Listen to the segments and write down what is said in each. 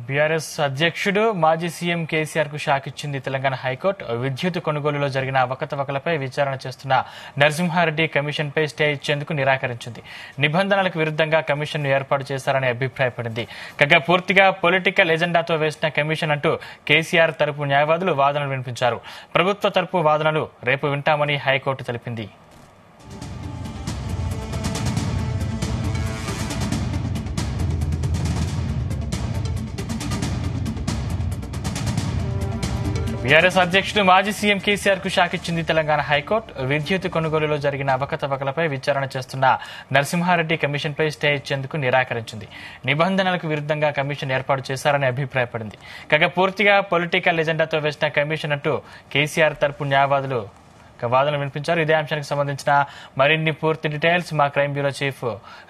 BRS అధ్యక్షుడు మాజీ CM KCR కు షాక్ ఇచ్చింది తెలంగాణ హైకోర్టు. విద్యుత్ కొనుగోలులో జరిగిన అవకతవకలపై విచారణ చేస్తున్న నరసింహారెడ్డి కమిషన్ పై స్టే ఇచ్చేందుకు నిరాకరించింది. నిబంధనలకు విరుద్ధంగా కమిషన్ ఏర్పాటు చేశారని అభిప్రాయపడింది. కాగా పూర్తిగా పొలిటికల్ ఎజెండాతో వేసిన కమిషన్ అంటూ కేసీఆర్ తరపు న్యాయవాదులు వాదనలు వినిపించారు. ప్రభుత్వ తరపు వాదనలు రేపు వింటామని హైకోర్టు తెలిపింది. బీఆర్ఎస్ అధ్యక్షుడు మాజీ సీఎం కేసీఆర్ కు షాక్ ఇచ్చింది తెలంగాణ హైకోర్టు. విద్యుత్ కొనుగోలులో జరిగిన అవకతవకలపై విచారణ చేస్తున్న నరసింహారెడ్డి కమిషన్ పై స్టే ఇచ్చేందుకు నిరాకరించింది. నిబంధనలకు విరుద్ధంగా కమిషన్ ఏర్పాటు చేశారని అభిప్రాయపడింది. కాగా పూర్తిగా పొలిటికల్ ఎజెండాతో వేసిన కమిషన్ అంటూ కేసీఆర్ తరపు న్యాయవాదులు వాదనలు వినిపించారు. ఇదే అంశానికి సంబంధించిన మరిన్ని పూర్తి డీటెయిల్స్ మా క్రైమ్ బ్యూరో చీఫ్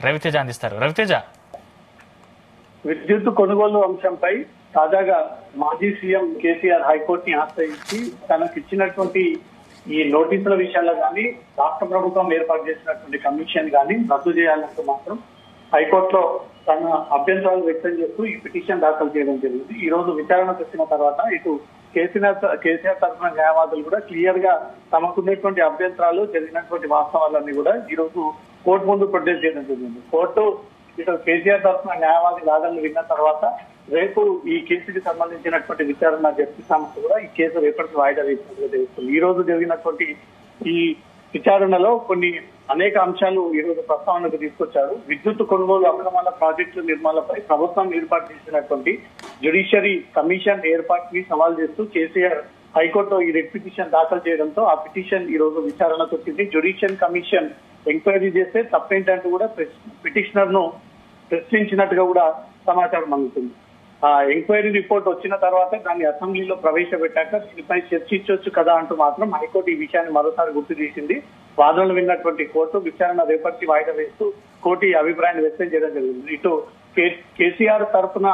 రవితేజ అందిస్తారు. రవితేజ, విద్యుత్ కొనుగోలు అంశంపై తాజాగా మాజీ సీఎం కేసీఆర్ హైకోర్టుని ఆశ్రయించి తనకు ఇచ్చినటువంటి ఈ నోటీసుల విషయాల్లో కానీ రాష్ట్ర ప్రభుత్వం ఏర్పాటు చేసినటువంటి కమిషన్ కానీ రద్దు చేయాలంటూ మాత్రం హైకోర్టులో తన అభ్యంతరాలు వ్యక్తం చేస్తూ ఈ పిటిషన్ దాఖలు చేయడం జరిగింది. ఈ రోజు విచారణ వచ్చిన తర్వాత ఇటు కేసీఆర్ తరఫున న్యాయవాదులు కూడా క్లియర్ గా తమకున్నటువంటి అభ్యంతరాలు జరిగినటువంటి వాస్తవాలన్నీ కూడా ఈ రోజు కోర్టు ముందు ప్రొడ్యూస్ చేయడం జరిగింది. కోర్టు ఇటు కేసీఆర్ తరఫున న్యాయవాది వాదనలు విన్న తర్వాత రేపు ఈ కేసుకి సంబంధించినటువంటి విచారణ జరిపిస్తామంటూ కూడా ఈ కేసు రేపటికి వాయిదా వేసినట్టుగా తెలుస్తుంది. ఈ రోజు జరిగినటువంటి ఈ విచారణలో అనేక అంశాలు ఈ రోజు ప్రస్తావనకు తీసుకొచ్చారు. విద్యుత్ కొనుగోలు అక్రమాల ప్రాజెక్టుల నిర్మాణంపై ప్రభుత్వం ఏర్పాటు చేసినటువంటి జ్యుడిషియరీ కమిషన్ ఏర్పాటుని సవాల్ చేస్తూ కేసీఆర్ హైకోర్టులో ఈ రెడ్ పిటిషన్ దాఖలు చేయడంతో ఆ పిటిషన్ ఈ రోజు విచారణకు వచ్చింది. జ్యుడిషియల్ కమిషన్ ఎంక్వైరీ చేస్తే తప్పేంటంటూ కూడా పిటిషనర్ ను ప్రశ్నించినట్టుగా కూడా సమాచారం అందుతుంది. ఆ ఎంక్వైరీ రిపోర్ట్ వచ్చిన తర్వాత దాన్ని అసెంబ్లీలో ప్రవేశపెట్టాక దీనిపై చర్చించవచ్చు కదా అంటూ మాత్రం హైకోర్టు ఈ విషయాన్ని మరోసారి గుర్తు చేసింది. వాదనలు విన్నటువంటి కోర్టు విచారణ రేపటికి వాయిదా వేస్తూ కోర్టు ఈ అభిప్రాయాన్ని వ్యక్తం చేయడం జరిగింది. ఇటు కేసీఆర్ తరఫున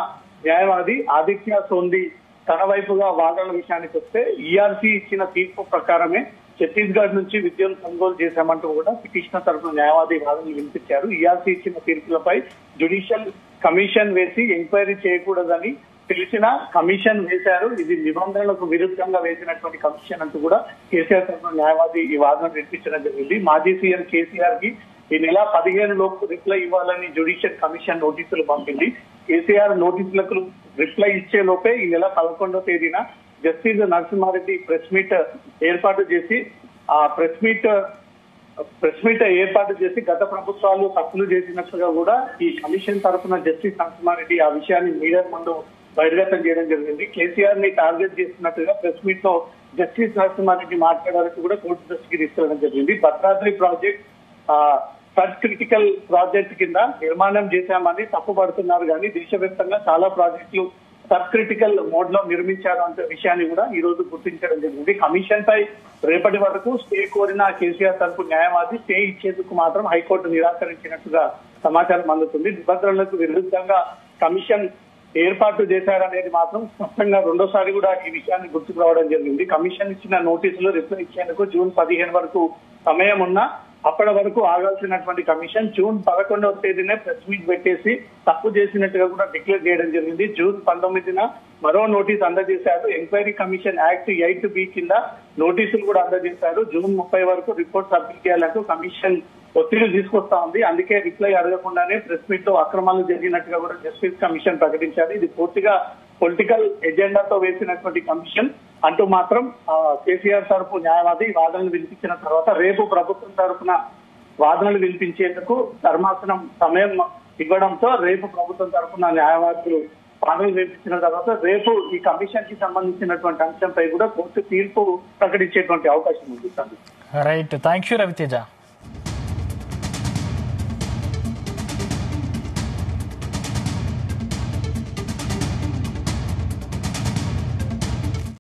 న్యాయవాది ఆదిత్య సోంది తన వైపుగా వాదనల విషయానికి వస్తే ఈఆర్సీ ఇచ్చిన తీర్పు ప్రకారమే ఛత్తీస్గఢ్ నుంచి విద్యుత్ కొనుగోలు చేశామంటూ కూడా పిటిషనర్ తరఫున న్యాయవాది వాదనలు వినిపించారు. ఈఆర్సీ ఇచ్చిన తీర్పులపై జ్యుడిషియల్ కమిషన్ వేసి ఎంక్వైరీ చేయకూడదని తెలిసిన కమిషన్ వేశారు. ఇది నిబంధనలకు విరుద్ధంగా వేసినటువంటి కమిషన్ అంటూ కూడా కేసీఆర్ తరఫున న్యాయవాది ఈ వాదన వినిపించడం జరిగింది. మాజీ సీఎం కేసీఆర్ కి ఈ నెల 15 లోపు రిప్లై ఇవ్వాలని జ్యుడిషియల్ కమిషన్ నోటీసులు పంపింది. కేసీఆర్ నోటీసులకు రిప్లై ఇచ్చే లోపే ఈ నెల 11వ తేదీన జస్టిస్ నరసింహారెడ్డి ప్రెస్ మీట్ ఏర్పాటు చేసి ఆ ప్రెస్ మీట్ ఏర్పాటు చేసి గత ప్రభుత్వాలు తప్పులు చేసినట్టుగా కూడా ఈ కమిషన్ తరఫున జస్టిస్ నరసింహారెడ్డి ఆ విషయాన్ని మీడియా ముందు బహిర్గతం చేయడం జరిగింది. కేసీఆర్ ని టార్గెట్ చేస్తున్నట్టుగా ప్రెస్ మీట్ లో జస్టిస్ నరసింహారెడ్డి మాట్లాడాలని కూడా కోర్టు దృష్టికి తీసుకెళ్లడం జరిగింది. Bhadradri project sub critical project కింద నిర్మాణం చేశామని తప్పుపడుతున్నారు కానీ దేశవ్యాప్తంగా చాలా ప్రాజెక్టులు సబ్ క్రిటికల్ మోడ్ లో నిర్మించారు అనే విషయాన్ని కూడా ఈ రోజు గుర్తించడం జరిగింది. కమిషన్ పై రేపటి వరకు స్టే కోరిన కేసీఆర్ తరపు న్యాయవాది స్టే ఇచ్చేందుకు మాత్రం హైకోర్టు నిరాకరించినట్టుగా సమాచారం అందుతుంది. నిబంధనలకు విరుద్ధంగా కమిషన్ ఏర్పాటు చేశారనేది మాత్రం స్పష్టంగా రెండోసారి కూడా ఈ విషయాన్ని గుర్తుకు రావడం జరిగింది. కమిషన్ ఇచ్చిన నోటీసులు రిప్లై ఇచ్చేందుకు జూన్ 15 వరకు సమయం ఉన్నా అప్పటి వరకు ఆగాల్సినటువంటి కమిషన్ జూన్ 11వ తేదీనే ప్రెస్ మీట్ పెట్టేసి తప్పు చేసినట్టుగా కూడా డిక్లేర్ చేయడం జరిగింది. జూన్ 19న మరో నోటీస్ అందజేశారు. ఎంక్వైరీ కమిషన్ యాక్ట్ 8B కింద నోటీసులు కూడా అందజేశారు. జూన్ 30 వరకు రిపోర్ట్ సబ్మిట్ చేయాలంటూ కమిషన్ ఒత్తిడి తీసుకొస్తా ఉంది. అందుకే రిప్లై అడగకుండానే ప్రెస్ మీట్ లో అక్రమాలు జరిగినట్టుగా కూడా జస్టిస్ కమిషన్ ప్రకటించారు. ఇది పూర్తిగా పొలిటికల్ ఎజెండాతో వేసినటువంటి కమిషన్ అంటూ మాత్రం కేసీఆర్ తరపు న్యాయవాది వాదనలు వినిపించిన తర్వాత రేపు ప్రభుత్వం తరఫున వాదనలు వినిపించేందుకు ధర్మాసనం సమయం ఇవ్వడంతో రేపు ప్రభుత్వం తరఫున న్యాయవాదులు వాదనలు వినిపించిన తర్వాత రేపు ఈ కమిషన్ కి సంబంధించినటువంటి అంశంపై కూడా కోర్టు తీర్పు ప్రకటించేటువంటి అవకాశం ఉంది. Right, thank you Raviteja.